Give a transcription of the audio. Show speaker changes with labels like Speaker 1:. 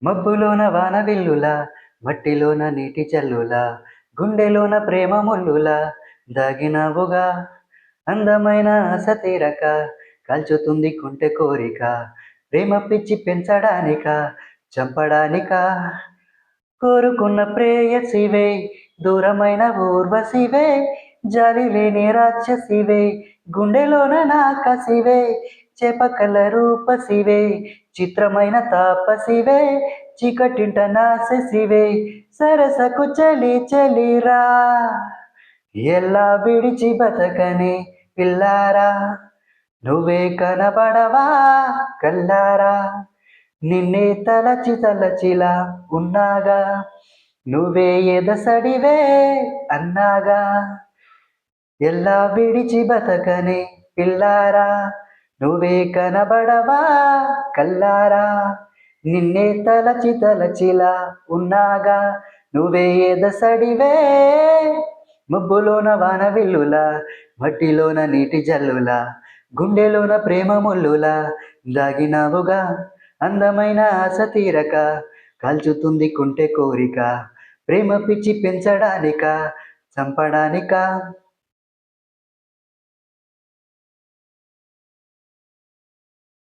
Speaker 1: మబ్బులోన వాన విల్లులా, మట్టిలోన నీటి జల్లులా, గుండెలోన ప్రేమ ముల్లులా దాగినావుగా. అందమైన ఆశ తీరక కాల్చుతుంది కుంటె కోరిక, ప్రేమ పిచ్చి పెంచడానిక చంపడానిక. కోరుకున్న ప్రేయసివే, దూరమైన ఊర్వశివే, జాలి లేని రాక్షసివే, గుండెలోన నాకసివే, చేపకల రూపసివే, చిత్రమైన తాపసివే, చీకటింట నాశసివే, సరసకు చలి చలిరా. ఎలా విడిచి బతకనే పిల్లారా, నువ్వే కనబడవా కల్లారా. నిన్నే తలచి తలచిలా ఉన్నాగా, నువ్వే ఎదసడివే అన్నాగా. ఎలా విడిచి బతకనే పిల్లారా, నువ్వే కనబడవా కల్లారా. నిన్నే తలచి తలచిలా ఉన్నాగా, నువ్వే ఎదసడివే. మబ్బులోన వాన విల్లులా, మట్టిలోన నీటి జల్లులా, గుండెలోన ప్రేమ ముల్లులా దాగినావుగా. అందమైన ఆశ తీరక కాల్చుతుంది కుంటె కోరిక, ప్రేమ పిచ్చి పెంచడానిక చంపడానిక.